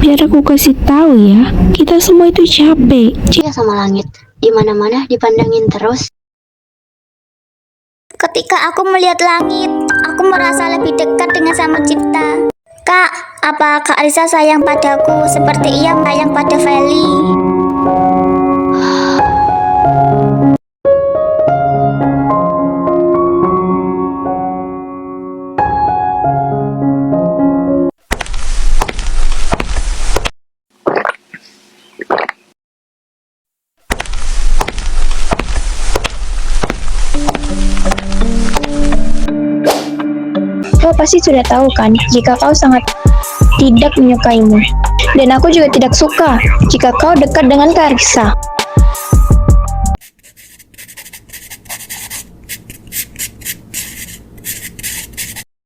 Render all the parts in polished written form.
Biar aku kasih tahu ya, kita semua itu capek. Dia sama langit, di mana-mana dipandangin terus. Ketika aku melihat langit, aku merasa lebih dekat dengan Sang Pencipta. Kak, apa Kak Arisa sayang padaku seperti ia sayang pada Feli? Kau pasti sudah tahu kan, jika kau sangat tidak menyukaimu. Dan aku juga tidak suka jika kau dekat dengan Kak Arisa.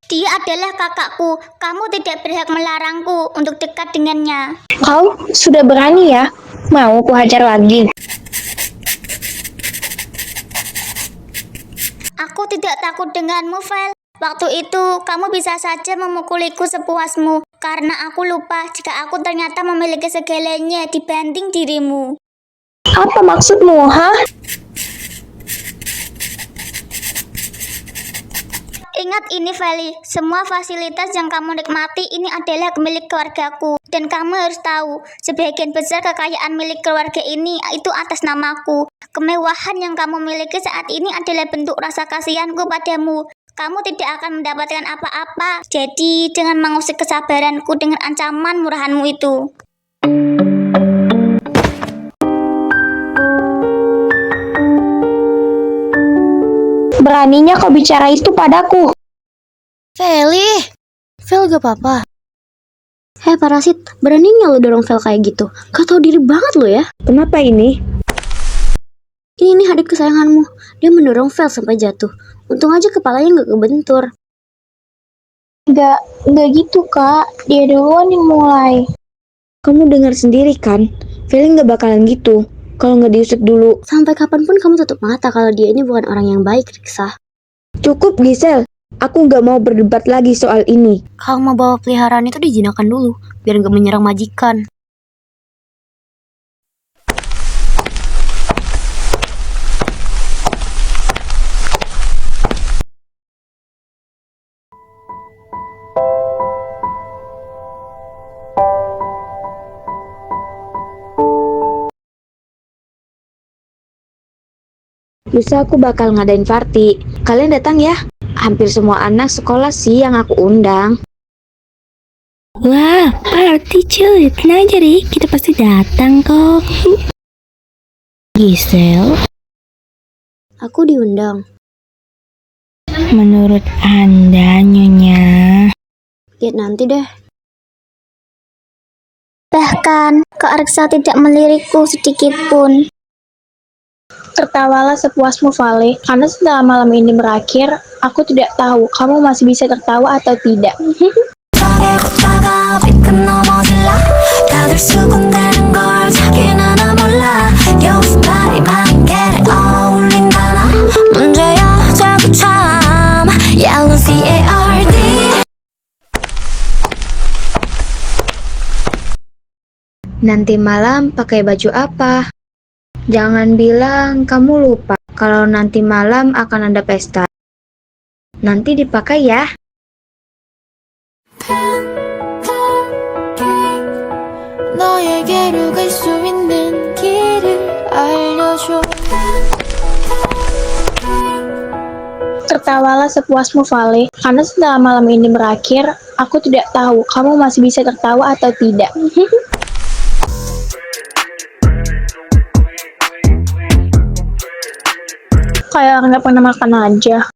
Dia adalah kakakku, kamu tidak berhak melarangku untuk dekat dengannya. Kau sudah berani ya? Mau ku hajar lagi? Aku tidak takut denganmu, Vel. Waktu itu, kamu bisa saja memukuliku sepuasmu, karena aku lupa jika aku ternyata memiliki segalanya dibanding dirimu. Apa maksudmu, ha? Ingat ini, Feli, semua fasilitas yang kamu nikmati ini adalah milik keluargaku. Dan kamu harus tahu, sebagian besar kekayaan milik keluarga ini itu atas namaku. Kemewahan yang kamu miliki saat ini adalah bentuk rasa kasihanku padamu. Kamu tidak akan mendapatkan apa-apa. Jadi, jangan mengusik kesabaranku dengan ancaman murahanmu itu. Beraninya kau bicara itu padaku. Feli, Vel gak apa-apa. Hei parasit, beraninya lo dorong Vel kayak gitu. Gak tau diri banget lo ya. Kenapa ini? Ini adik kesayanganmu. Dia mendorong Vel sampai jatuh. Untung aja kepalanya gak kebentur. Enggak gitu, Kak. Dia duluan yang mulai. Kamu dengar sendiri kan? Feli nggak bakalan gitu kalau nggak diusut dulu. Sampai kapanpun kamu tutup mata kalau dia ini bukan orang yang baik, Riksa. Cukup, Gisel. Aku nggak mau berdebat lagi soal ini. Kalau mau bawa peliharaan itu dijinakkan dulu, biar gak menyerang majikan. Lusa aku bakal ngadain party. Kalian datang ya. Hampir semua anak sekolah sih yang aku undang. Wah, party cuy. Tenang aja, Ri. Kita pasti datang kok. Gisel, Aku diundang. menurut Anda, Nyonya? Lihat nanti deh. Bahkan, Kak Arisa tidak melirikku sedikit pun. Tertawalah sepuasmu, Vale. Karena setelah malam ini berakhir, aku tidak tahu kamu masih bisa tertawa atau tidak. Nanti malam pakai baju apa? Jangan bilang kamu lupa kalau nanti malam akan ada pesta. Nanti dipakai ya. Tertawalah sepuasmu, Vale. Karena setelah malam ini berakhir, aku tidak tahu kamu masih bisa tertawa atau tidak. Kayak nggak pernah makan aja.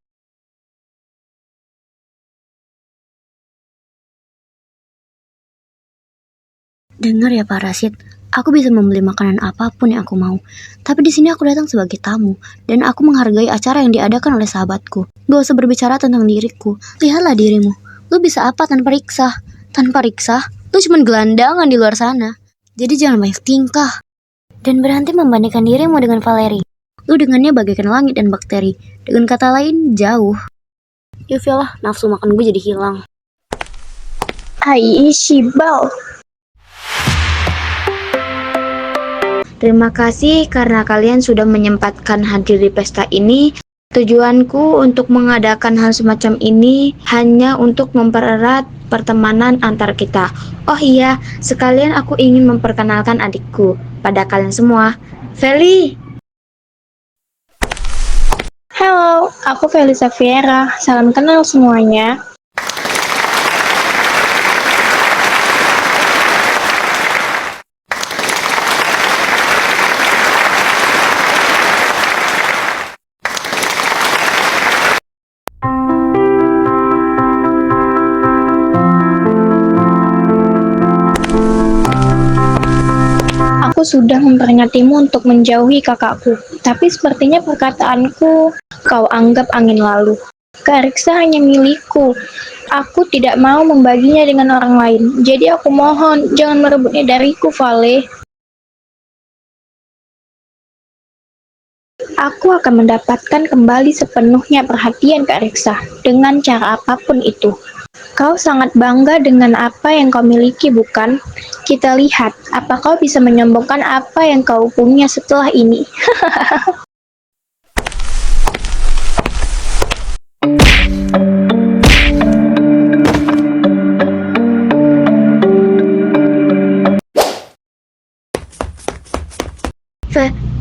Dengar ya parasit, aku bisa membeli makanan apapun yang aku mau. Tapi di sini aku datang sebagai tamu, dan aku menghargai acara yang diadakan oleh sahabatku. Gak usah berbicara tentang diriku. Lihatlah dirimu. Lu bisa apa tanpa Riksa? Tanpa Riksa, lu cuma gelandangan di luar sana. Jadi jangan banyak tingkah. Dan berhenti membandingkan dirimu dengan Valeri. Lu dengannya bagaikan langit dan bakteri. Dengan kata lain, jauh. Ya lah, nafsu makan gue jadi hilang. Ai, Shibal. Terima kasih karena kalian sudah menyempatkan hadir di pesta ini. Tujuanku untuk mengadakan hal semacam ini hanya untuk mempererat pertemanan antar kita. Oh iya, sekalian aku ingin memperkenalkan adikku pada kalian semua. Feli! Halo, aku Felisa Viera. Salam kenal semuanya. Aku sudah memperingatimu untuk menjauhi kakakku, tapi sepertinya perkataanku kau anggap angin lalu. Kak Riksa hanya milikku. Aku tidak mau membaginya dengan orang lain. Jadi aku mohon, jangan merebutnya dariku, Vale. Aku akan mendapatkan kembali sepenuhnya perhatian Kak Riksa, dengan cara apapun itu. Kau sangat bangga dengan apa yang kau miliki, bukan? Kita lihat, apa kau bisa menyombongkan apa yang kau punya setelah ini.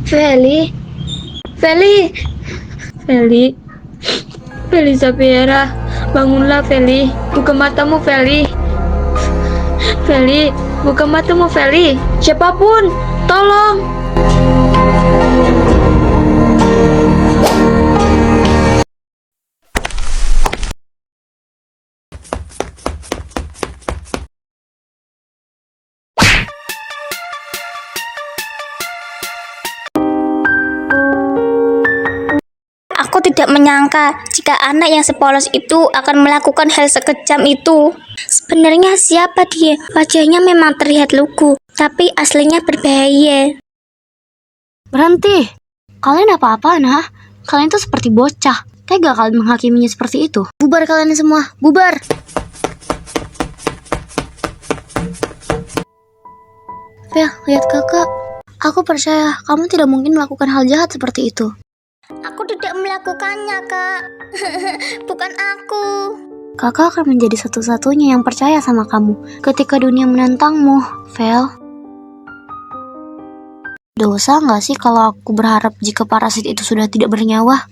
Feli! Feli! Feli! Feli Sapiera, bangunlah Feli. Buka matamu Feli. Feli, buka matamu Feli. Siapapun, tolong. Aku tidak menyangka jika anak yang sepolos itu akan melakukan hal sekejam itu. Sebenarnya siapa dia? Wajahnya memang terlihat lugu, tapi aslinya berbahaya. Berhenti! Kalian apa-apaan, ha? Kalian tuh seperti bocah. Tega kalian menghakiminya seperti itu. Bubar kalian semua, bubar! Vel, lihat kakak. Aku percaya kamu tidak mungkin melakukan hal jahat seperti itu. Aku tidak melakukannya, Kak. Bukan aku. Kakak akan menjadi satu-satunya yang percaya sama kamu ketika dunia menantangmu, Vel. Dosa nggak sih kalau aku berharap jika parasit itu sudah tidak bernyawa?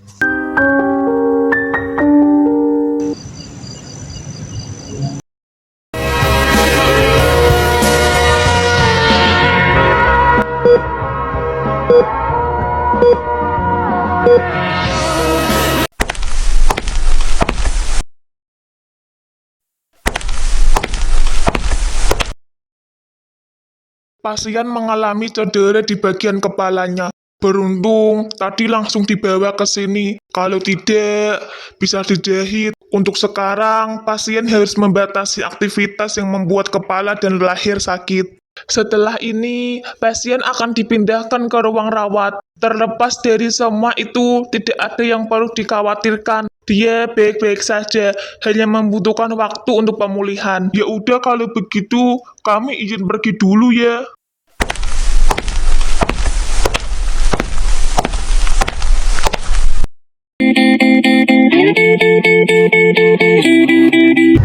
Pasien mengalami cedera di bagian kepalanya. Beruntung, tadi langsung dibawa ke sini. Kalau tidak, bisa dijahit. Untuk sekarang, pasien harus membatasi aktivitas yang membuat kepala dan leher sakit. Setelah ini, pasien akan dipindahkan ke ruang rawat. Terlepas dari semua itu, tidak ada yang perlu dikhawatirkan. Dia baik-baik saja, hanya membutuhkan waktu untuk pemulihan. Ya udah kalau begitu, kami izin pergi dulu ya.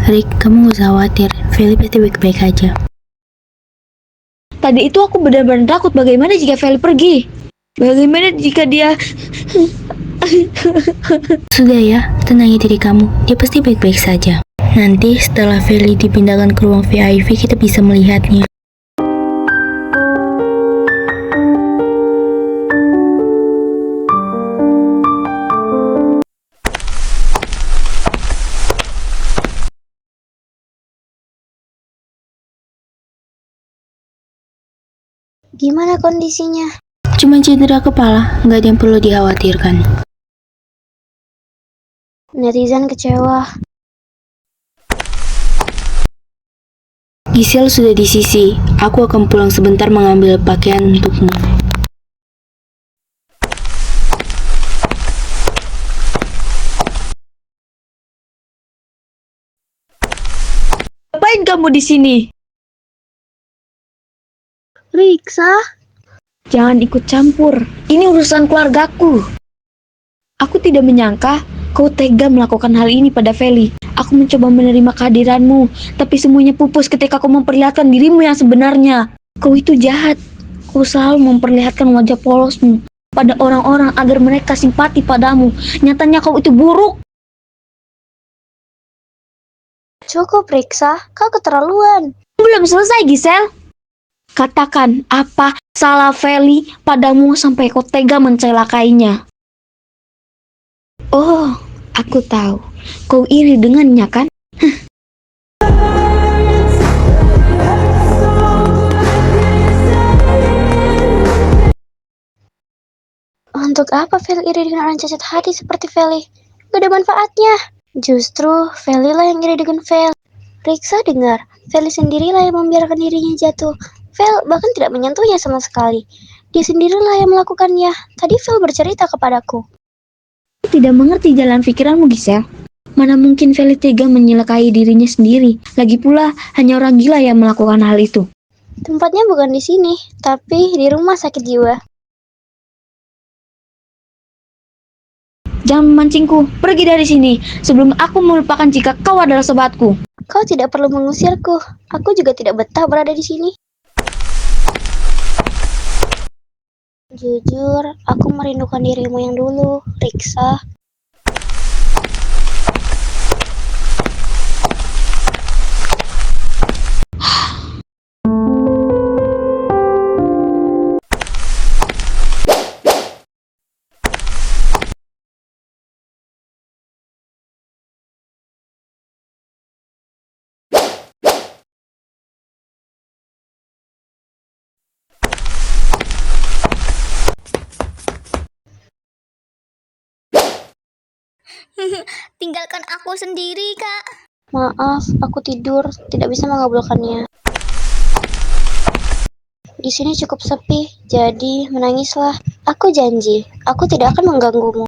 Rick, kamu gak usah khawatir. Feli pasti baik-baik aja. Tadi itu aku benar-benar takut. Bagaimana jika Feli pergi? Bagaimana jika dia... Sudah ya, tenangi diri kamu. Dia pasti baik-baik saja. Nanti setelah Feli dipindahkan ke ruang VIP, kita bisa melihatnya. Gimana kondisinya? Cuma cedera kepala, nggak ada yang perlu dikhawatirkan. Netizen kecewa. Gisel sudah di sisi. Aku akan pulang sebentar mengambil pakaian untukmu. Ngapain kamu di sini? Riksa? Jangan ikut campur. Ini urusan keluargaku. Aku tidak menyangka kau tega melakukan hal ini pada Feli. Aku mencoba menerima kehadiranmu, tapi semuanya pupus ketika kau memperlihatkan dirimu yang sebenarnya. Kau itu jahat. Kau selalu memperlihatkan wajah polosmu pada orang-orang agar mereka simpati padamu. Nyatanya kau itu buruk. Cukup, Riksa. Kau keterlaluan. Belum selesai, Gisel. Katakan apa salah Feli padamu sampai kau tega mencelakainya. Oh, aku tahu. Kau iri dengannya, kan? Untuk apa Feli iri dengan orang cacat hati seperti Feli? Gak ada manfaatnya. Justru Feli lah yang iri dengan Fel. Riksa dengar, Feli sendirilah yang membiarkan dirinya jatuh. Fel bahkan tidak menyentuhnya sama sekali. Dia sendirilah yang melakukannya. Tadi Fel bercerita kepadaku. Aku tidak mengerti jalan pikiranmu, Gisel. Mana mungkin Feli tega menyelakai dirinya sendiri. Lagi pula, hanya orang gila yang melakukan hal itu. Tempatnya bukan di sini, tapi di rumah sakit jiwa. Jangan memancingku, pergi dari sini sebelum aku melupakan jika kau adalah sobatku. Kau tidak perlu mengusirku. Aku juga tidak betah berada di sini. Jujur, aku merindukan dirimu yang dulu, Riksa. Tinggalkan aku sendiri, Kak. Maaf, aku tidur, tidak bisa mengabulkannya. Di sini cukup sepi, jadi menangislah. Aku janji, aku tidak akan mengganggumu.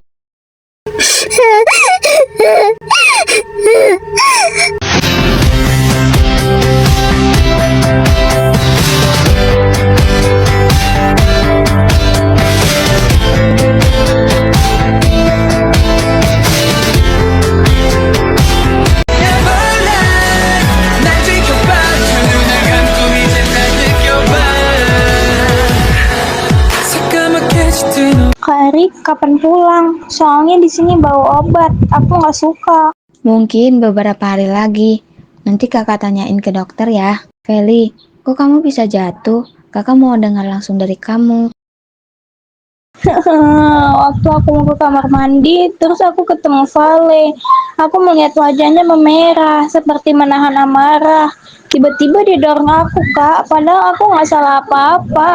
Kak Erik, kapan pulang? Soalnya di sini bau obat. Aku nggak suka. Mungkin beberapa hari lagi. Nanti kakak tanyain ke dokter ya. Feli, kok kamu bisa jatuh? Kakak mau dengar langsung dari kamu. Waktu aku mau ke kamar mandi, terus aku ketemu Vale. Aku melihat wajahnya memerah, seperti menahan amarah. Tiba-tiba dia dorong aku, Kak. Padahal aku nggak salah apa-apa.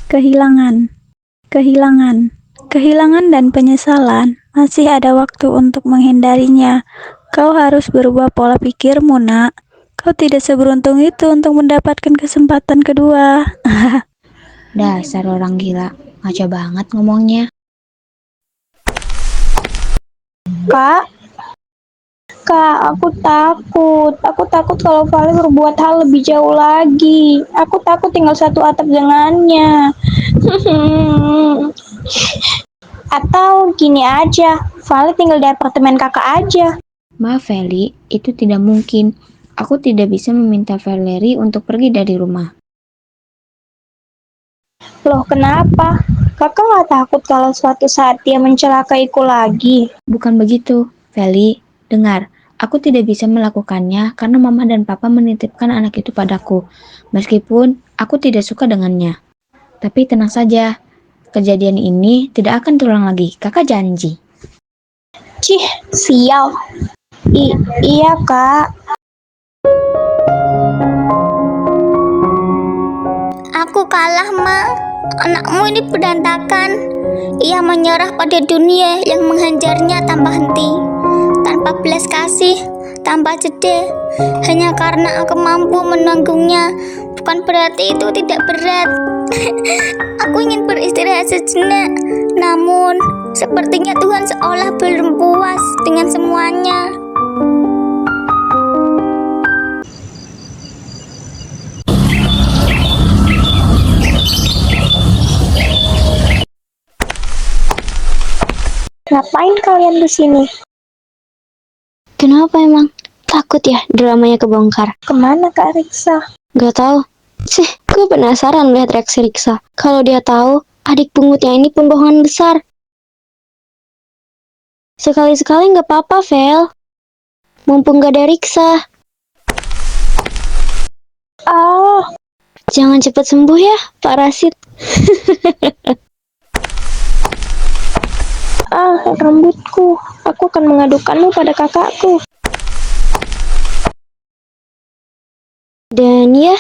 Kehilangan, kehilangan dan penyesalan. Masih ada waktu untuk menghindarinya. Kau harus berubah pola pikirmu, nak. Kau tidak seberuntung itu untuk mendapatkan kesempatan kedua. Dasar orang gila, ngaco banget ngomongnya. Kak, aku takut. Aku takut kalau Vale berbuat hal lebih jauh lagi. Aku takut tinggal satu atap dengannya. Atau gini aja, Vale tinggal di apartemen kakak aja. Maaf Feli, itu tidak mungkin. Aku tidak bisa meminta Valeri untuk pergi dari rumah. Loh, kenapa? Kakak nggak takut kalau suatu saat dia mencelakaiku lagi? Bukan begitu, Feli. Dengar, aku tidak bisa melakukannya karena mama dan papa menitipkan anak itu padaku. Meskipun aku tidak suka dengannya. Tapi tenang saja, kejadian ini tidak akan terulang lagi. Kakak janji. Cih, sial. Iya, Kak. Aku kalah, Ma. Anakmu ini berantakan. Ia menyerah pada dunia yang menghajarnya tanpa henti, tanpa belas kasih, tanpa jeda. Hanya karena aku mampu menanggungnya. Bukan berarti itu tidak berat. Aku ingin beristirahat sejenak. Namun, sepertinya Tuhan seolah belum puas dengan semuanya. Ngapain kalian di sini? Kenapa emang? Takut ya dramanya kebongkar? Kemana Kak Riksa? Gak tahu. Sih, gue penasaran lihat reaksi Riksa. Kalau dia tahu, adik pungutnya ini pembohongan besar. Sekali-sekali gak apa-apa, Vel. Mumpung gak ada Riksa. Jangan cepat sembuh ya, Pak Rasid. Rambutku. Aku akan mengadukanmu pada kakakku. Dan ya,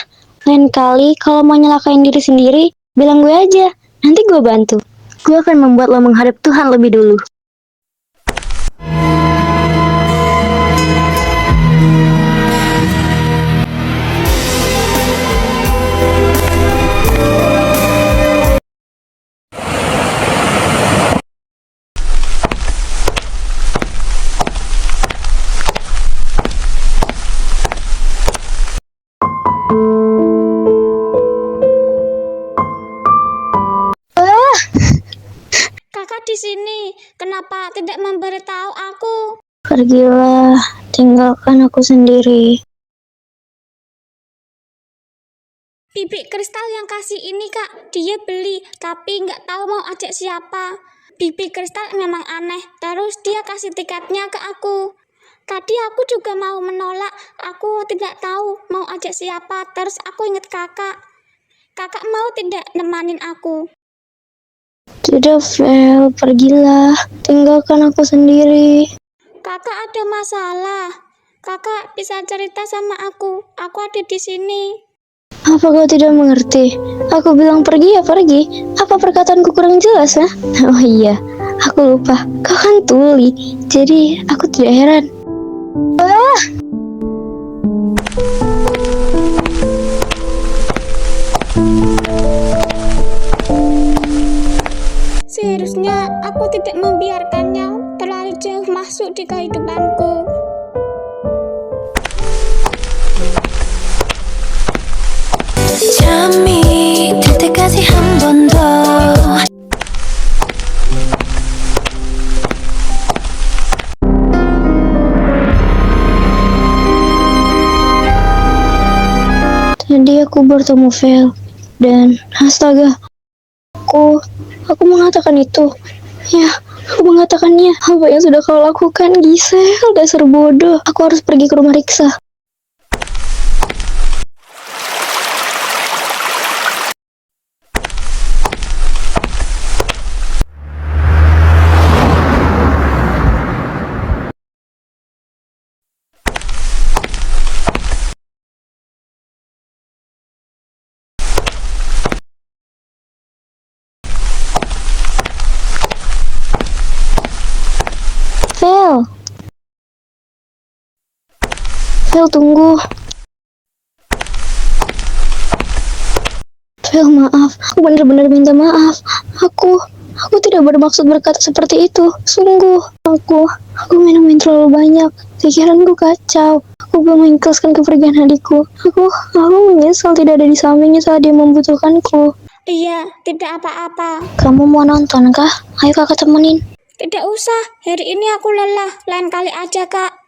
lain kali kalau mau nyelakain diri sendiri, bilang gue aja. Nanti gue bantu. Gue akan membuat lo menghadap Tuhan lebih dulu. Kakak di sini, kenapa tidak memberitahu aku? Pergilah, tinggalkan aku sendiri. Bibik kristal yang kasih ini kak, dia beli, tapi nggak tahu mau ajak siapa. Bibik kristal memang aneh, terus dia kasih tiketnya ke aku. Tadi aku juga mau menolak, aku tidak tahu mau ajak siapa, terus aku ingat kakak. Kakak mau tidak nemanin aku? Tidak, Vel, pergilah. Tinggalkan aku sendiri. Kakak ada masalah. Kakak bisa cerita sama aku ada di sini. Apa kau tidak mengerti? Aku bilang pergi ya pergi. Apa perkataanku kurang jelas, ha? Oh iya, aku lupa. Kau kan tuli, jadi aku tidak heran. Seharusnya aku tidak membiarkannya terlalu jauh masuk di kehidupanku. 잠이 들 때까지 한 번 더 Tadi aku bertemu Vel dan astaga, aku mengatakan itu. Ya, aku mengatakannya. Apa yang sudah kau lakukan, Gisel? Dasar bodoh. Aku harus pergi ke rumah Riksa. Vel, tunggu. Vel, maaf. Aku benar-benar minta maaf. Aku tidak bermaksud berkata seperti itu. Sungguh. Aku minumin terlalu banyak. Pikiranku kacau. Aku belum mengikhlaskan kepergian adikku. Aku menyesal tidak ada di sampingnya saat dia membutuhkanku. Iya, tidak apa-apa. Kamu mau nonton kah? Ayo kakak temenin. Tidak usah, hari ini aku lelah. Lain kali aja kak.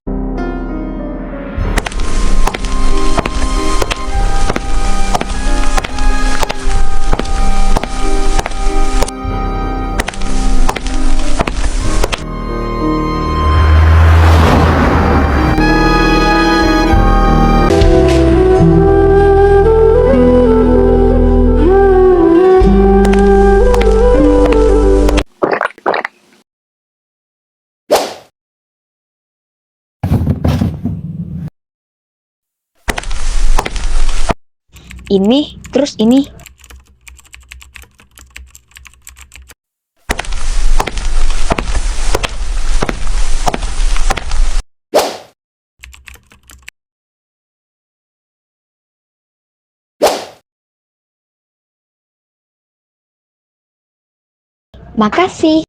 Ini, terus ini. Makasih.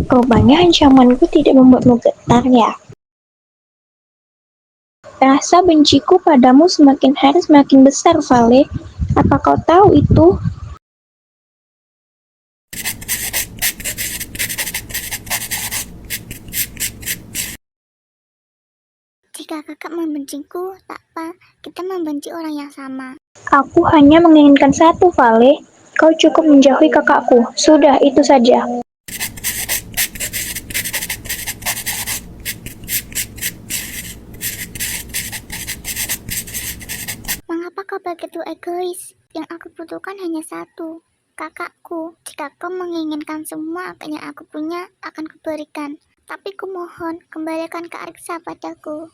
Rupanya ancamanku tidak membuatmu getar ya. Rasa benciku padamu semakin hari semakin besar, Vale. Apa kau tahu itu? Jika kakak membenciku, tak apa, kita membenci orang yang sama. Aku hanya menginginkan satu, Vale. Kau cukup menjauhi kakakku. Sudah, itu saja. Mengapa kau begitu egois? Yang aku butuhkan hanya satu, kakakku. Jika kau menginginkan semua apa yang aku punya, akan kuberikan. Tapi kumohon, kembalikan Kak Ariksa padaku.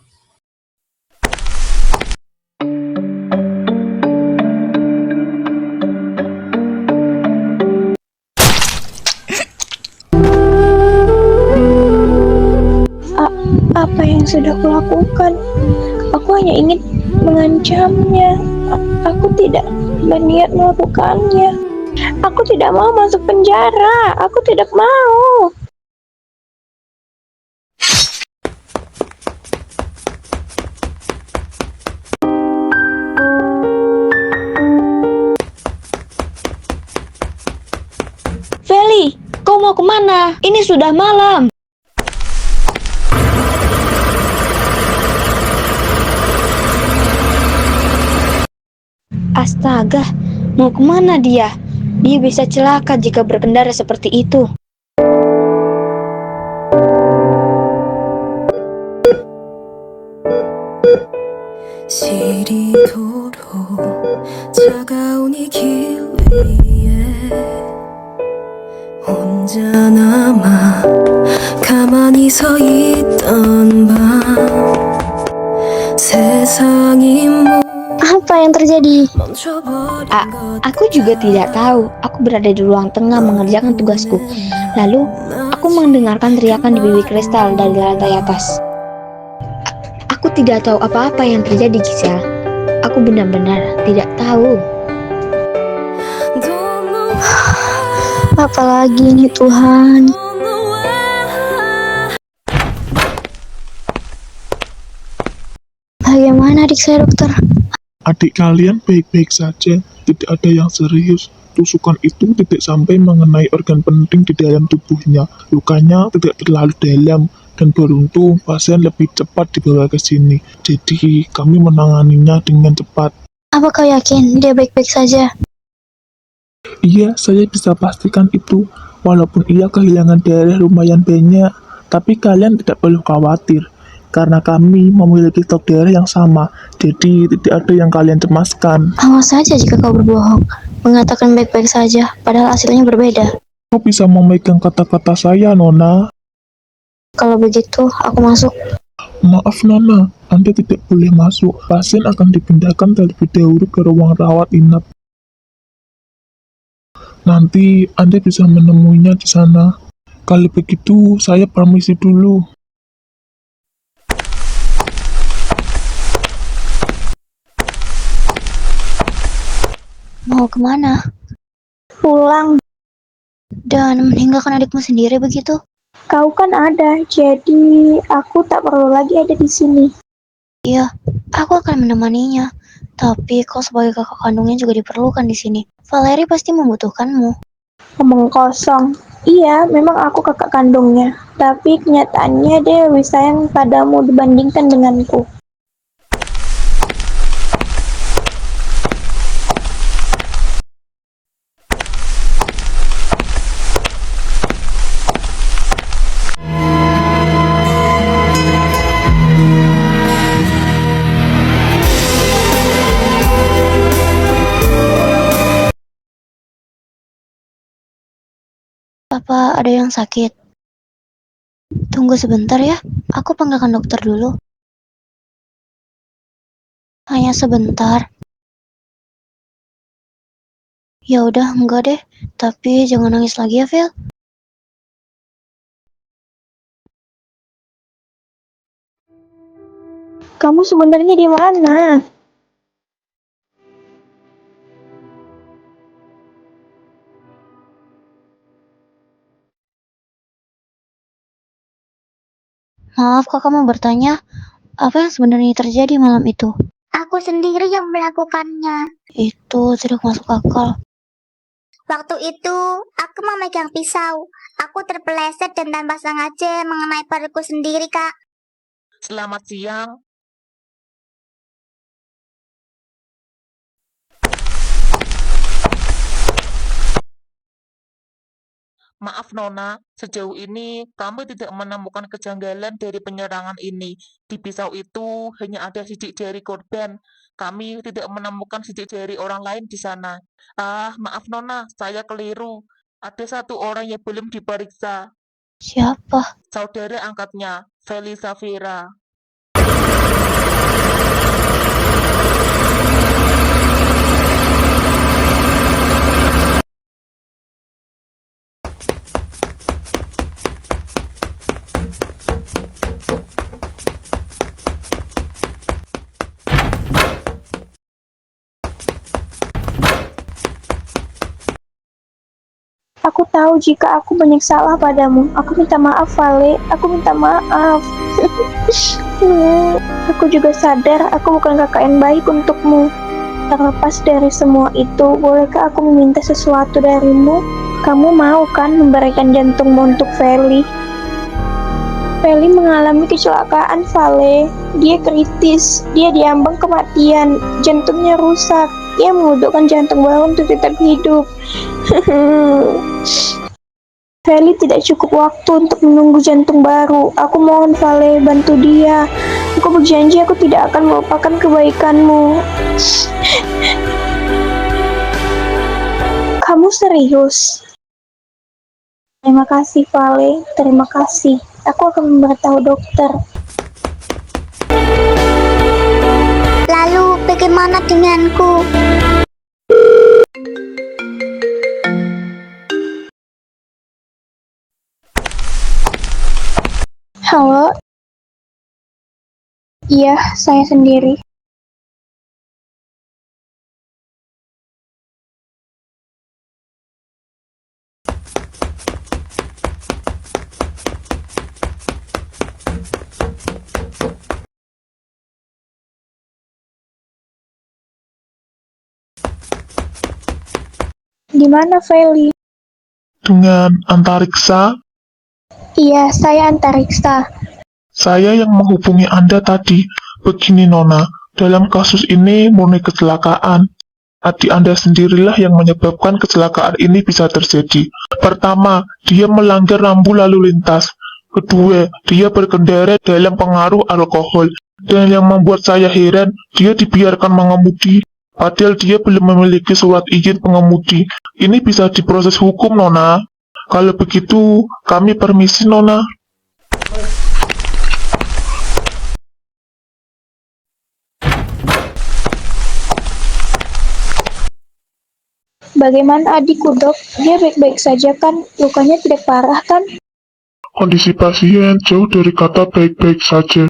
Apa yang sudah kulakukan? Aku hanya ingin mengancamnya. Aku tidak berniat melakukannya. Aku tidak mau masuk penjara. Aku tidak mau. Feli, kau mau kemana? Ini sudah malam. Astaga, mau kemana dia? Dia bisa celaka jika berkendara seperti itu. 시리도록 차가운 이 길 위에 혼자 남아 가만히 서 있던 밤 세상이 Apa yang terjadi? 멈춰버린 것 Aku juga tidak tahu. Aku berada di ruang tengah mengerjakan tugasku. Lalu, aku mendengarkan teriakan di bilik kristal dari lantai atas. Aku tidak tahu apa-apa yang terjadi, Giselle. Aku benar-benar tidak tahu. Don't know Apalagi ini Tuhan? don't know why. Bagaimana adik saya dokter? Adik kalian baik-baik saja, tidak ada yang serius. Tusukan itu tidak sampai mengenai organ penting di dalam tubuhnya. Lukanya tidak terlalu dalam, dan beruntung pasien lebih cepat dibawa ke sini. Jadi kami menanganinya dengan cepat. Apa kau yakin dia baik-baik saja? Iya, saya bisa pastikan itu. Walaupun ia kehilangan darah lumayan banyak, tapi kalian tidak perlu khawatir. Karena kami memiliki stok darah yang sama, jadi tidak ada yang kalian cemaskan. Awas saja jika kau berbohong, mengatakan baik-baik saja, padahal hasilnya berbeda. Kau bisa memegang kata-kata saya, Nona. Kalau begitu, aku masuk. Maaf, Nona, Anda tidak boleh masuk. Pasien akan dipindahkan terlebih dahulu ke ruang rawat inap. Nanti Anda bisa menemuinya di sana. Kalau begitu, saya permisi dulu. Mau kemana? Pulang. Dan meninggalkan adikmu sendiri begitu? Kau kan ada, jadi aku tak perlu lagi ada di sini. Iya, aku akan menemaninya. Tapi kau sebagai kakak kandungnya juga diperlukan di sini. Valeri pasti membutuhkanmu. Omong kosong. Iya, memang aku kakak kandungnya. Tapi kenyataannya dia lebih sayang padamu dibandingkan denganku. Apa ada yang sakit? Tunggu sebentar ya, aku panggilkan dokter dulu. Hanya sebentar. Ya udah, enggak deh. Tapi jangan nangis lagi ya, Vel. Kamu sebenarnya di mana? Maaf, Kakak mau bertanya, apa yang sebenarnya terjadi malam itu? Aku sendiri yang melakukannya. Itu tidak masuk akal. Waktu itu, aku memegang pisau. Aku terpeleset dan tanpa sengaja mengenai perutku sendiri, Kak. Selamat siang. Maaf Nona, sejauh ini kami tidak menemukan kejanggalan dari penyerangan ini. Di pisau itu hanya ada sidik jari korban. Kami tidak menemukan sidik jari orang lain di sana. Maaf Nona, saya keliru. Ada satu orang yang belum diperiksa. Siapa? Saudara angkatnya, Feli Safira. Aku tahu jika aku banyak salah padamu. Aku minta maaf, Vale. Aku minta maaf. Aku juga sadar aku bukan kakak yang baik untukmu. Terlepas dari semua itu, bolehkah aku meminta sesuatu darimu? Kamu mau kan memberikan jantungmu untuk Feli? Feli mengalami kecelakaan, Vale. Dia kritis. Dia diambang kematian. Jantungnya rusak. Dia membutuhkan jantung baru untuk tetap hidup. Feli tidak cukup waktu untuk menunggu jantung baru. Aku mohon Vale, bantu dia. Aku berjanji aku tidak akan melupakan kebaikanmu. Kamu serius? Terima kasih Vale, terima kasih. Aku akan memberitahu dokter. Lalu, bagaimana denganku? Halo? Iya, saya sendiri. Di mana Feli? Dengan antariksa, Iya, saya antariksa. saya yang menghubungi Anda tadi. Begini Nona, dalam kasus ini murni kecelakaan. Adik Anda sendirilah yang menyebabkan kecelakaan ini bisa terjadi. Pertama, dia melanggar rambu lalu lintas. Kedua, dia berkendara dalam pengaruh alkohol. Dan yang membuat saya heran, dia dibiarkan mengemudi. Padahal dia belum memiliki surat izin pengemudi. Ini bisa diproses hukum, Nona. Kalau begitu, kami permisi, Nona. Bagaimana adikku, Dok? Dia baik-baik saja kan? Lukanya tidak parah kan? Kondisi pasien jauh dari kata baik-baik saja.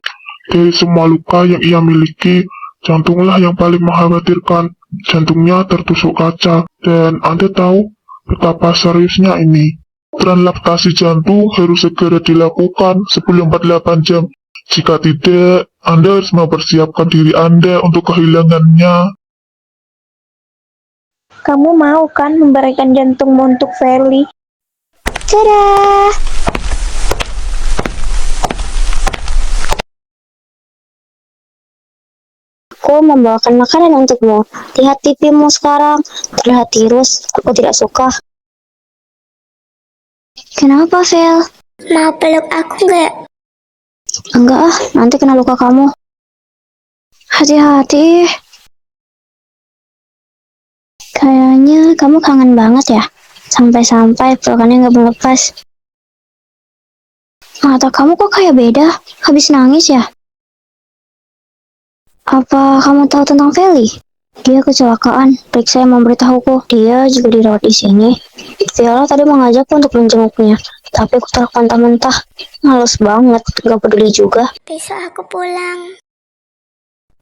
Dari semua luka yang ia miliki, jantunglah yang paling mengkhawatirkan. Jantungnya tertusuk kaca, dan Anda tahu betapa seriusnya ini. Transplantasasi jantung harus segera dilakukan sebelum 48 jam. Jika tidak, Anda harus mempersiapkan diri Anda untuk kehilangannya. Kamu mau kan memberikan jantungmu untuk Feli? Dadah! Aku membawakan makanan untukmu. Lihat pipimu sekarang, terlihat tirus. Aku tidak suka. Kenapa, Vel? Mau peluk aku nggak? Enggak ah, nanti kena luka kamu. Hati-hati. Kayaknya kamu kangen banget ya. Sampai-sampai pelukannya nggak melepas. Mata kamu kok kayak beda? Habis nangis ya? Apa kamu tahu tentang Feli? Dia kecelakaan. Periksa yang memberitahuku. Dia juga dirawat di sini. Viola tadi mengajakku untuk menjenguknya, tapi aku telah mentah-mentah. Males banget, gak peduli juga. Besok aku pulang.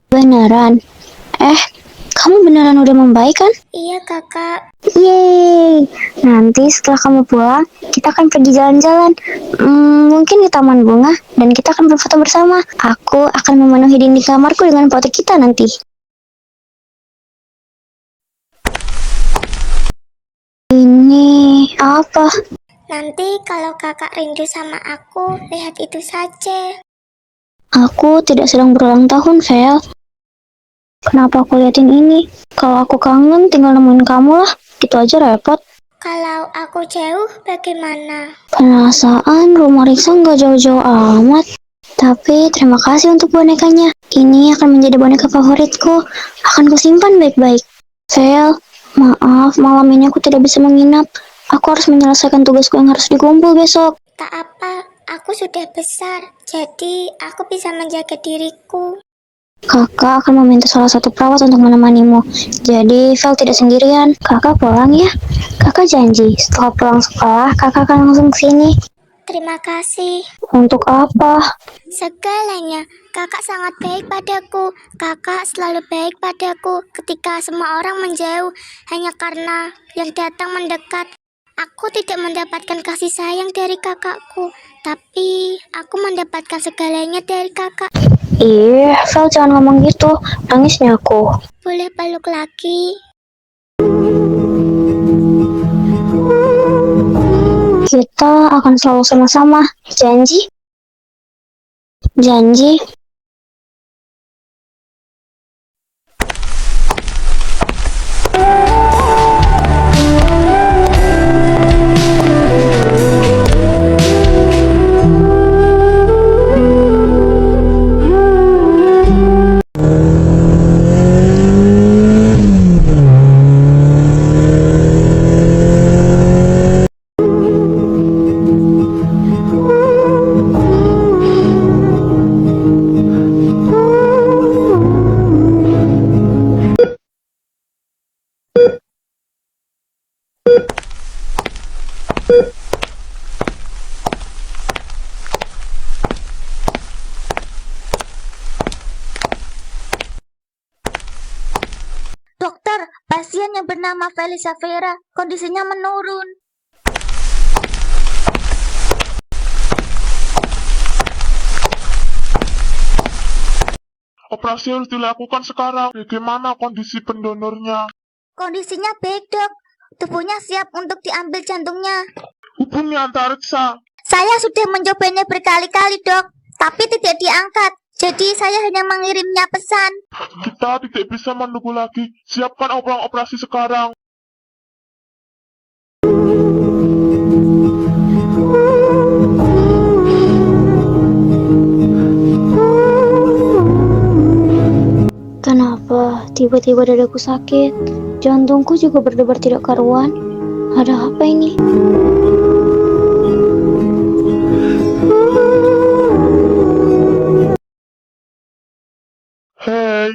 Beneran? Kamu beneran udah membaik kan? Iya kakak. Yeay! Nanti setelah kamu pulang, kita akan pergi jalan-jalan. Mungkin di taman bunga, dan kita akan berfoto bersama. Aku akan memenuhi dinding kamarku dengan foto kita nanti. Ini apa? Nanti kalau kakak rindu sama aku, lihat itu saja. Aku tidak sedang berulang tahun, Vel. Kenapa aku liatin ini? Kalau aku kangen, tinggal nemuin kamu lah. Gitu aja repot. Kalau aku jauh, bagaimana? Perasaan rumah Riksa nggak jauh-jauh amat. Tapi terima kasih untuk bonekanya. Ini akan menjadi boneka favoritku. Akan kusimpan baik-baik. Vel, maaf malam ini aku tidak bisa menginap. Aku harus menyelesaikan tugasku yang harus dikumpul besok. Tak apa, aku sudah besar, jadi aku bisa menjaga diriku. Kakak akan meminta salah satu perawat untuk menemanimu. Jadi Vel tidak sendirian. Kakak pulang ya. Kakak janji setelah pulang sekolah kakak akan langsung ke sini. Terima kasih. Untuk apa? Segalanya, kakak sangat baik padaku. Kakak selalu baik padaku ketika semua orang menjauh hanya karena yang datang mendekat. Aku tidak mendapatkan kasih sayang dari kakakku, tapi aku mendapatkan segalanya dari kakak. Vel jangan ngomong gitu. Nangisnya aku. Boleh peluk lagi? Kita akan selalu sama-sama. Janji? Janji? Dokter, pasien yang bernama Felisa Vera, kondisinya menurun. Operasi harus dilakukan sekarang. Bagaimana kondisi pendonornya? Kondisinya baik, dok. Tubuhnya siap untuk diambil jantungnya. Hubungi antariksa. Saya sudah mencobanya berkali-kali, dok, tapi tidak diangkat. Jadi saya hanya mengirimnya pesan. Kita tidak bisa menunggu lagi. Siapkan ruang operasi sekarang. Kenapa tiba-tiba dadaku sakit? Jantungku juga berdebar tidak karuan. Ada apa ini? Hei,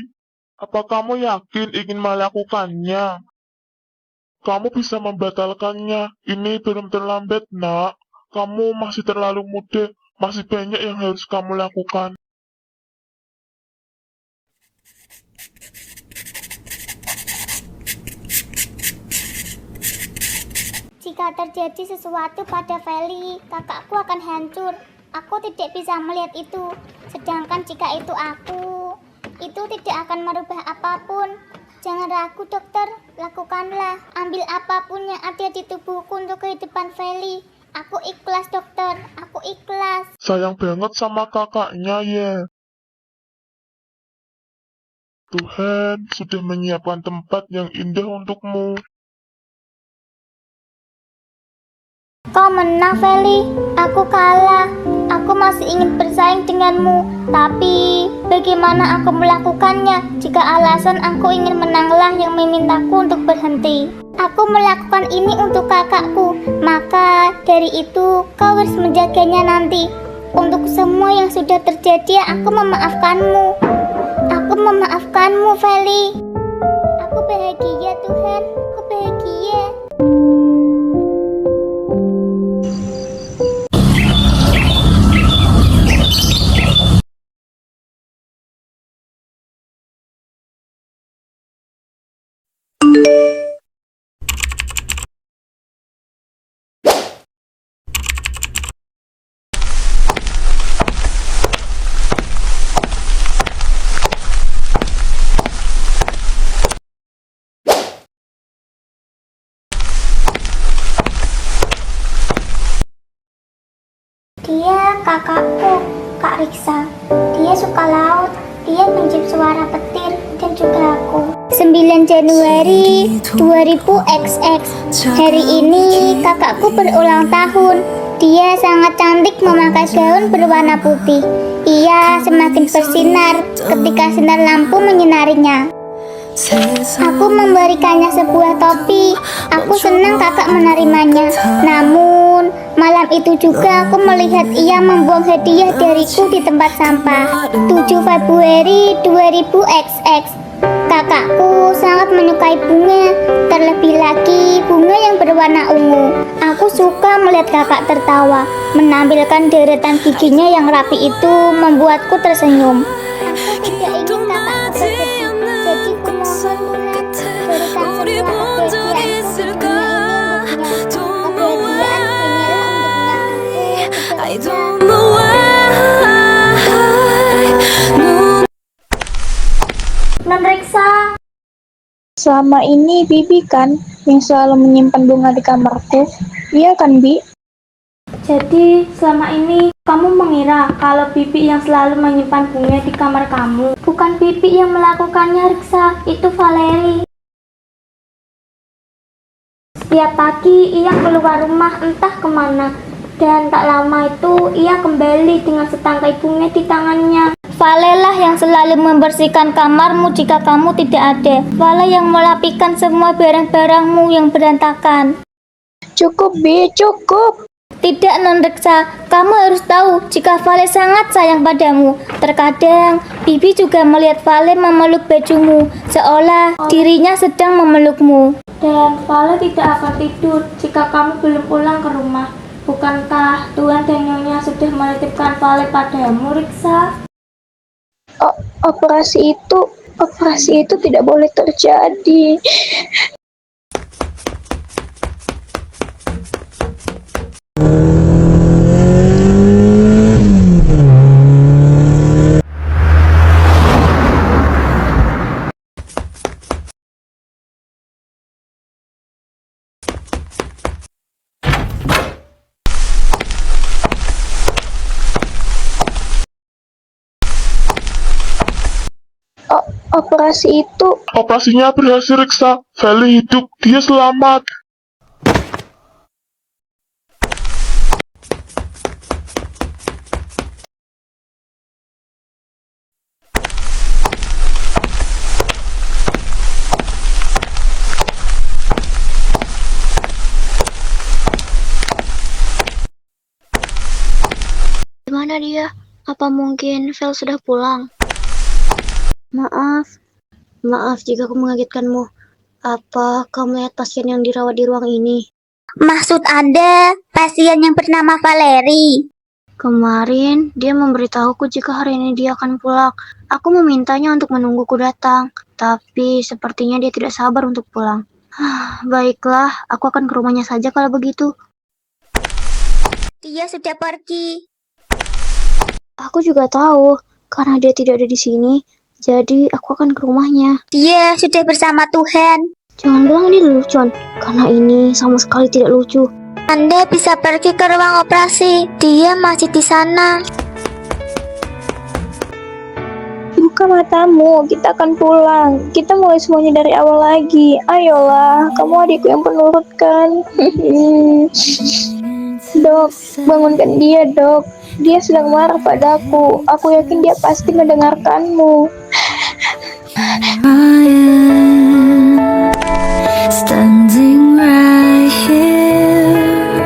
apa kamu yakin ingin melakukannya? Kamu bisa membatalkannya. Ini belum terlambat, nak. Kamu masih terlalu muda. Masih banyak yang harus kamu lakukan. Jika terjadi sesuatu pada Feli, kakakku akan hancur. Aku tidak bisa melihat itu. Sedangkan jika itu aku, itu tidak akan merubah apapun. Jangan ragu, dokter. Lakukanlah. Ambil apapun yang ada di tubuhku untuk kehidupan Feli. Aku ikhlas, dokter. Aku ikhlas. Sayang banget sama kakaknya, ya. Tuhan sudah menyiapkan tempat yang indah untukmu. Kau menang, Feli. Aku kalah. Aku masih ingin bersaing denganmu. Tapi, bagaimana aku melakukannya jika alasan aku ingin menanglah yang memintaku untuk berhenti? Aku melakukan ini untuk kakakku. Maka, dari itu, kau harus menjaganya nanti. Untuk semua yang sudah terjadi, aku memaafkanmu. Aku memaafkanmu, Feli. bahagia Tuhan, aku bahagia. Dia kakakku, Kak Riksa. Dia suka laut, dia mencium suara petir dan juga aku. 9 Januari 2000XX. Hari ini kakakku berulang tahun. Dia sangat cantik memakai gaun berwarna putih. Ia semakin bersinar ketika sinar lampu menyinarinya. Aku memberikannya sebuah topi. Aku senang kakak menerimanya. Namun, malam itu juga aku melihat ia membuang hadiah dariku di tempat sampah. 7 Februari 2000XX. Kakakku sangat menyukai bunga, terlebih lagi bunga yang berwarna ungu. Aku suka melihat kakak tertawa, menampilkan deretan giginya yang rapi itu membuatku tersenyum. Aku tidak ingin kakakku bersedih, jadi kumohon Tuhan, berikan semua kebahagiaan untuk dunia ini untuknya. Kebahagiaan hanyalah untuknya. I don't know why. Non Riksa. Selama ini Bibi kan yang selalu menyimpan bunga di kamarku. Iya kan, Bi? Jadi, selama ini kamu mengira kalau Bibi yang selalu menyimpan bunga di kamar kamu. Bukan Bibi yang melakukannya, Riksa. Itu Valeri. Setiap pagi ia keluar rumah entah kemana. Dan tak lama itu ia kembali dengan setangkai bunga di tangannya. Vale lah yang selalu membersihkan kamarmu jika kamu tidak ada. Vale yang merapikan semua barang-barangmu yang berantakan. Cukup, Bi, cukup. Tidak, Non Riksa, kamu harus tahu jika Vale sangat sayang padamu. Terkadang, Bibi juga melihat Vale memeluk bajumu, seolah dirinya sedang memelukmu. Dan Vale tidak akan tidur jika kamu belum pulang ke rumah. Bukankah Tuhan dan Nyonya sudah menitipkan Vale padamu, Riksa? Operasi itu tidak boleh terjadi. Operasinya berhasil, Riksa. Valley hidup, dia selamat. Di mana dia? Apa mungkin Vel sudah pulang? Maaf jika aku mengagetkanmu. Apa kamu melihat pasien yang dirawat di ruang ini? Maksud Anda, pasien yang bernama Valeri? Kemarin dia memberitahuku jika hari ini dia akan pulang. Aku memintanya untuk menungguku datang, tapi sepertinya dia tidak sabar untuk pulang. Baiklah, aku akan ke rumahnya saja kalau begitu. Dia sudah pergi. Aku juga tahu, karena dia tidak ada di sini. Jadi, aku akan ke rumahnya. Dia sudah bersama Tuhan. Jangan bilang ini lucu, karena ini sama sekali tidak lucu. Anda bisa pergi ke ruang operasi. Dia masih di sana. Buka matamu, kita akan pulang. Kita mulai semuanya dari awal lagi. Ayolah, kamu adikku yang penurut kan? Dok, bangunkan dia, Dok. Dia sedang marah padaku. Aku yakin dia pasti mendengarkanmu. Standing right here,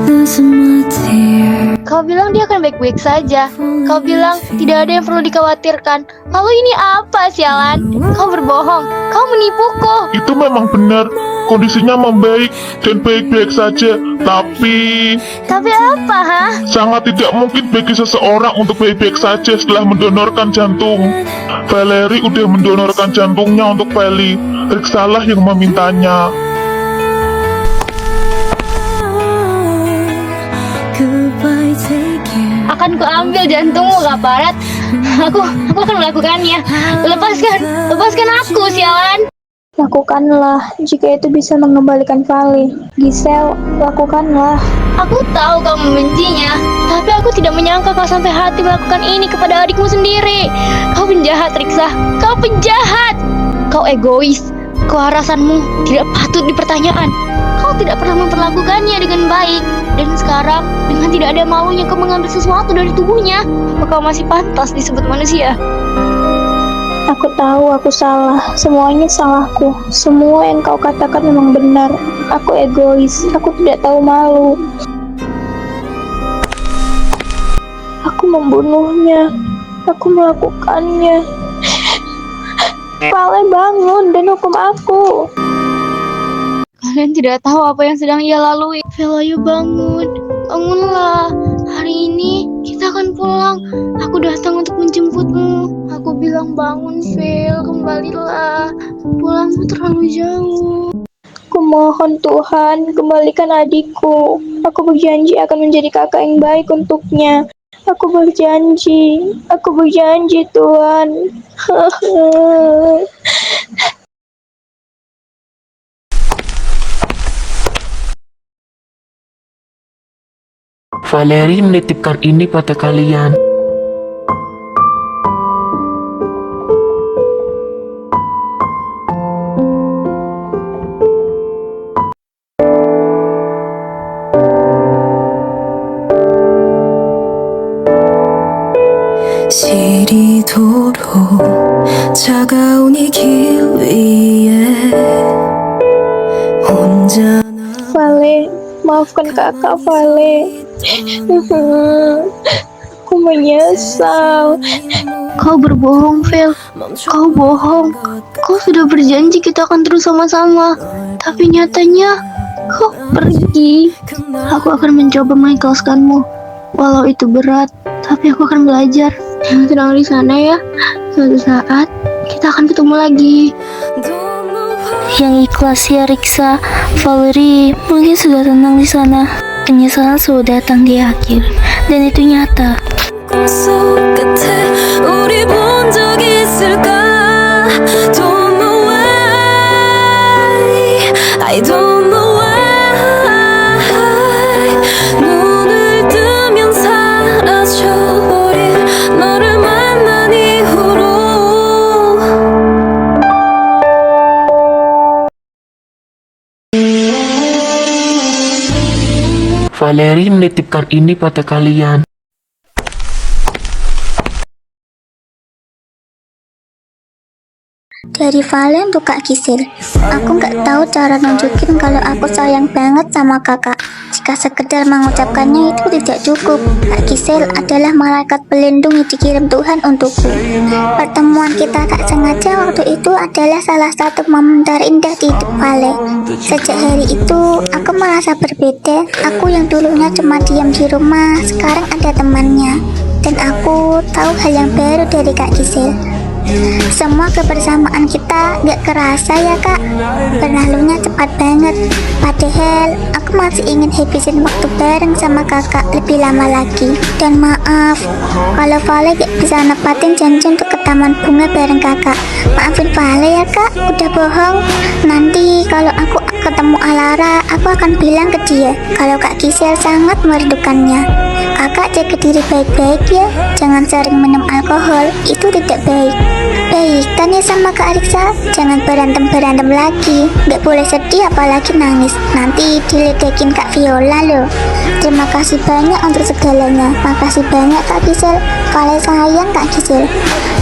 losing my tear. Kau bilang dia akan baik baik-baik saja. Kau bilang tidak ada yang perlu dikhawatirkan. Lalu ini apa, sialan? Kau berbohong. Kau menipuku. Itu memang benar, kondisinya membaik dan baik-baik saja. Tapi apa, ha? sangat tidak mungkin bagi seseorang untuk baik-baik saja setelah mendonorkan jantung. Valerie udah mendonorkan jantungnya untuk Feli. Riksalah yang memintanya. Goodbye, take care. Akan kuambil jantungmu, Kaparat. Aku akan melakukannya. Lepaskan aku, sialan. Lakukanlah, jika itu bisa mengembalikan Vale. Giselle, lakukanlah. Aku tahu kau membencinya, tapi aku tidak menyangka kau sampai hati melakukan ini kepada adikmu sendiri. Kau penjahat, Riksa. Kau penjahat. Kau egois. Kewarasanmu tidak patut dipertanyakan. Kau tidak pernah memperlakukannya dengan baik. Dan sekarang, dengan tidak ada maunya kau mengambil sesuatu dari tubuhnya. Apa kau masih pantas disebut manusia? Aku tahu aku salah. Semuanya salahku. Semua yang kau katakan memang benar. Aku egois. Aku tidak tahu malu. Aku membunuhnya. Aku melakukannya. Vale, bangun dan hukum aku. Kalian tidak tahu apa yang sedang ia lalui. Velayu, bangun. Bangunlah. Hari ini kita akan pulang. Aku datang untuk menjemputmu. Aku bilang bangun, Vel. Kembalilah. Pulangmu terlalu jauh. Kumohon Tuhan, kembalikan adikku. Aku berjanji akan menjadi kakak yang baik untuknya. Aku berjanji Tuhan. Valerie menitipkan ini pada kalian. 시리도록 차가운 이 길 위에 혼자 Vale, maafkan kakak Vale. Aku menyesal. Kau berbohong, Vel. Kau bohong. Kau sudah berjanji kita akan terus sama-sama. Tapi nyatanya, kau pergi. Aku akan mencoba mengikhlaskanmu. Walau itu berat, tapi aku akan belajar. Jangan tenang di sana ya. Suatu saat, kita akan ketemu lagi. Yang ikhlas ya, Riksa. Valerie mungkin sudah tenang di sana. Penyesalan sudah datang di akhir, dan itu nyata. 꿈속 끝에 우리 본 적 있을까? Don't know why, I don't know why. 눈을 뜨면 사라져버린 너를 만난 이후로 Valerie menitipkan ini pada kalian. Dari Vale untuk Kak Giselle. Aku nggak tahu cara nunjukin kalau aku sayang banget sama kakak. Jika sekedar mengucapkannya itu tidak cukup. Kak Giselle adalah malaikat pelindung yang dikirim Tuhan untukku. Pertemuan kita tak sengaja waktu itu adalah salah satu momen terindah di hidup Vale. Sejak hari itu, aku merasa berbeda. Aku yang dulunya cuma diam di rumah, sekarang ada temannya. Dan aku tahu hal yang baru dari Kak Giselle. Semua kebersamaan kita gak kerasa ya kak. Berlalunya cepat banget. Padahal aku masih ingin habisin waktu bareng sama kakak lebih lama lagi. Dan maaf kalau Vale gak bisa nepatin janji untuk ke taman bunga bareng kakak. Maafin Vale ya kak, udah bohong. Nanti kalau aku ketemu Alara, aku akan bilang ke dia kalau Kak Giselle sangat merindukannya. Kakak jaga diri baik-baik ya, jangan sering minum alkohol, itu tidak baik. Baik, tanya sama Kak Riksa, jangan berantem-berantem lagi. Gak boleh sedih apalagi nangis, nanti diledekin Kak Viola loh. Terima kasih banyak untuk segalanya. Makasih banyak Kak Giselle. Vale sayang Kak Giselle.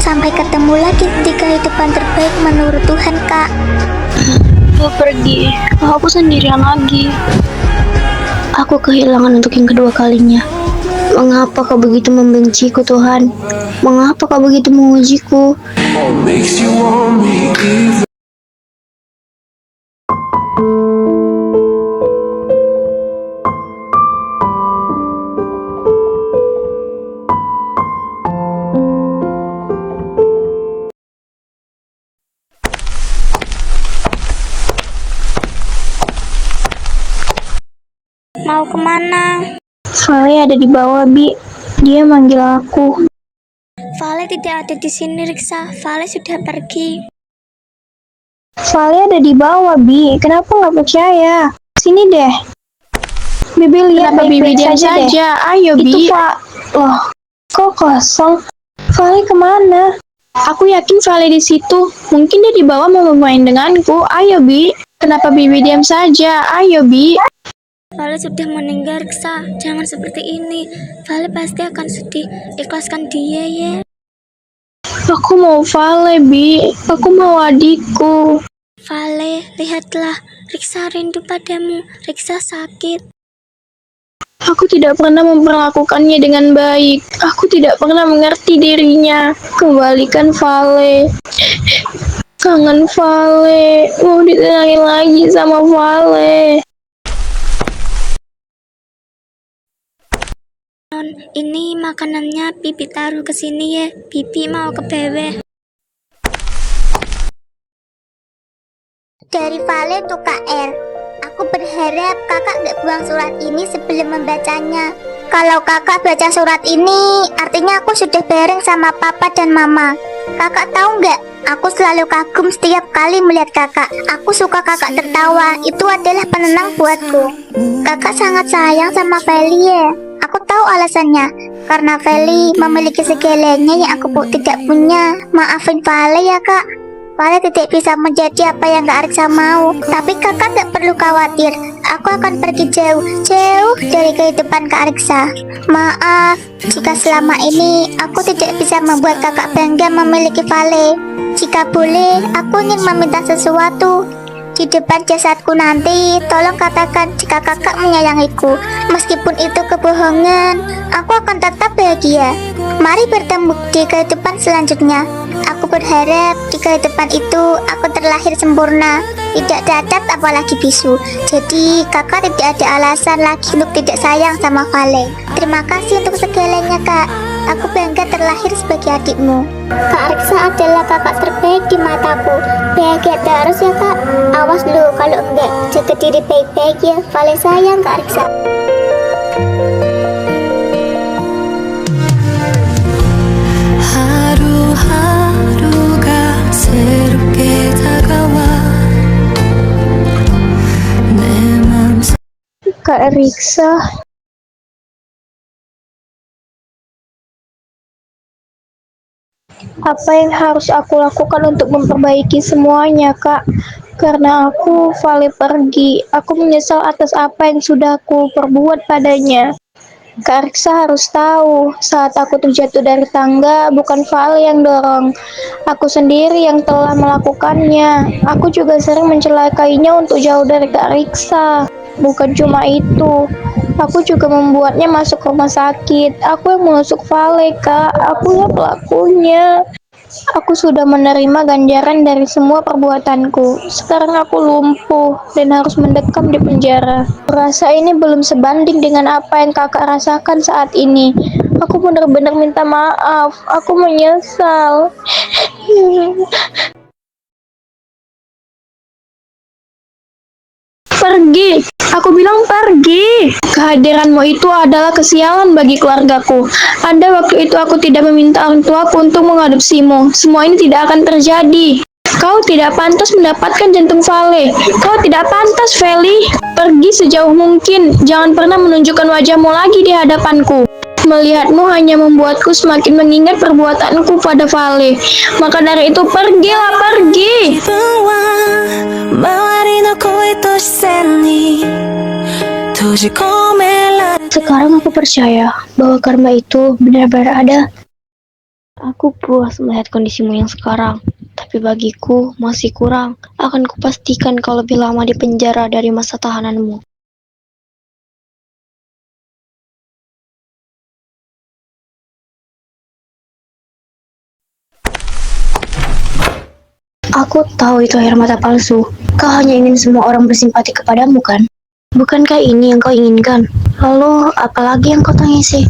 Sampai ketemu lagi di kehidupan terbaik menurut Tuhan kak. Dia pergi, aku sendirian lagi. Aku kehilangan untuk yang kedua kalinya. Mengapa kau begitu membenciku, Tuhan? Mengapa kau begitu mengujiku? Mau kemana? Vale ada di bawah, Bi. Dia manggil aku. Vale tidak ada di sini, Riksa. Vale sudah pergi. Vale ada di bawah, Bi. Kenapa nggak percaya? Sini deh. Bibi lihat baik-baik saja deh. Ayo, Itu Loh, kok kosong? Vale kemana? Aku yakin Vale di situ. Mungkin dia di bawah mau bermain denganku. Ayo, Bi. Kenapa Bibi diam saja? Ayo, Bi. Vale sudah meninggal, Riksa. Jangan seperti ini. Vale pasti akan sedih. Ikhlaskan dia ya. Aku mau Vale, Bi. Aku mau adikku. Vale, lihatlah. Riksa rindu padamu. Riksa sakit. Aku tidak pernah memperlakukannya dengan baik. Aku tidak pernah mengerti dirinya. Kembalikan Vale. Kangen Vale. Mau ditenangin lagi sama Vale. Ini makanannya Bibi taruh ke sini ya. Bibi mau ke bawah. Dari Vale untuk KR. Aku berharap kakak gak buang surat ini sebelum membacanya. Kalau kakak baca surat ini, artinya aku sudah bareng sama papa dan mama. Kakak tahu nggak? Aku selalu kagum setiap kali melihat kakak. Aku suka kakak tertawa. Itu adalah penenang buatku. Kakak sangat sayang sama Feli ya. Aku tahu alasannya. Karena Feli memiliki segalanya yang aku tidak punya. Maafin Vale ya kak. Vale tidak bisa menjadi apa yang Kak Ariksa mau. Tapi kakak gak perlu khawatir. Aku akan pergi jauh dari kehidupan Kak Ariksa. Maaf jika selama ini aku tidak bisa membuat kakak bangga memiliki Vale. Jika boleh, aku ingin meminta sesuatu. Di depan jasadku nanti, tolong katakan jika kakak menyayangiku. Meskipun itu kebohongan, aku akan tetap bahagia. Mari bertemu di kehidupan selanjutnya. Aku berharap di kehidupan itu aku terlahir sempurna, tidak cacat apalagi bisu. Jadi kakak tidak ada alasan lagi untuk tidak sayang sama Vale. Terima kasih untuk segalanya kak. Aku bangga terlahir sebagai adikmu. Kak Ariksa adalah kakak terbaik di mataku. Bahagia terus ya kak. Awas lu kalau enggak, jaga diri baik-baik ya. Vale sayang Kak Ariksa. 하루하루가 새롭게 다가와 내 맘 Kak Ariksa. Apa yang harus aku lakukan untuk memperbaiki semuanya, Kak? Karena aku, Vale pergi. Aku menyesal atas apa yang sudah aku perbuat padanya. Kak Ariksa harus tahu, saat aku terjatuh dari tangga, bukan Vale yang dorong. Aku sendiri yang telah melakukannya. Aku juga sering mencelakainya untuk jauh dari Kak Ariksa. Bukan cuma itu, aku juga membuatnya masuk rumah sakit. Aku yang menusuk Vale, Kak. Aku yang pelakunya. Aku sudah menerima ganjaran dari semua perbuatanku. Sekarang aku lumpuh dan harus mendekam di penjara. Rasa ini belum sebanding dengan apa yang kakak rasakan saat ini. Aku benar-benar minta maaf. Aku menyesal. Pergi! Aku bilang pergi! Kehadiranmu itu adalah kesialan bagi keluargaku. Anda waktu itu aku tidak meminta orang tuaku untuk mengadopsimu. Semua ini tidak akan terjadi. Kau tidak pantas mendapatkan jantung Vale. Kau tidak pantas, Feli. Pergi sejauh mungkin. Jangan pernah menunjukkan wajahmu lagi di hadapanku. Melihatmu hanya membuatku semakin mengingat perbuatanku pada Vale. Maka dari itu pergilah, pergi. Sekarang aku percaya bahwa karma itu benar-benar ada. Aku puas melihat kondisimu yang sekarang, tapi bagiku masih kurang. Akan kupastikan kau lebih lama di penjara dari masa tahananmu. Aku tahu itu air mata palsu. Kau hanya ingin semua orang bersimpati kepadamu, kan? Bukankah ini yang kau inginkan? Lalu, apalagi yang kau tangisi?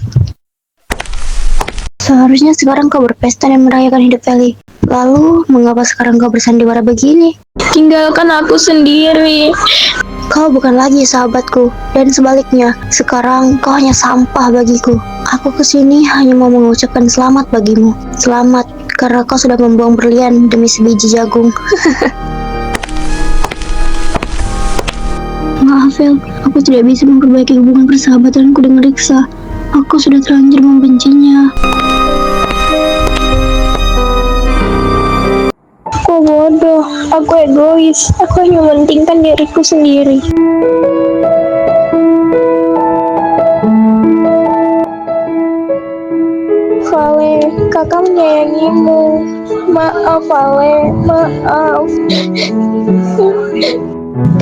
Seharusnya sekarang kau berpesta dan merayakan hidup Feli. Lalu, mengapa sekarang kau bersandiwara begini? Tinggalkan aku sendiri. Kau bukan lagi sahabatku, dan sebaliknya, sekarang kau hanya sampah bagiku. Aku kesini hanya mau mengucapkan selamat bagimu. Selamat, karena kau sudah membuang berlian demi sebiji jagung. Maaf, Fel, aku tidak bisa memperbaiki hubungan persahabatanku dengan Riksa. Aku sudah terlanjur membencinya. Aku bodoh, aku egois, aku hanya mementingkan diriku sendiri. Vale, kakak menyayangimu. Maaf, Vale, maaf.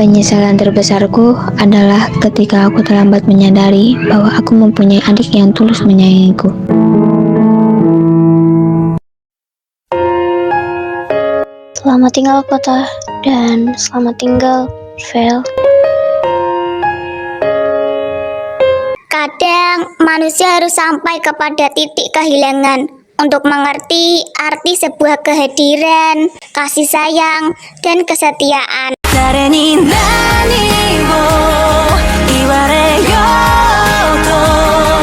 Penyesalan terbesarku adalah ketika aku terlambat menyadari bahwa aku mempunyai adik yang tulus menyayangiku. Selamat tinggal kota, dan selamat tinggal, Vel. Kadang manusia harus sampai kepada titik kehilangan untuk mengerti arti sebuah kehadiran, kasih sayang, dan kesetiaan.誰に何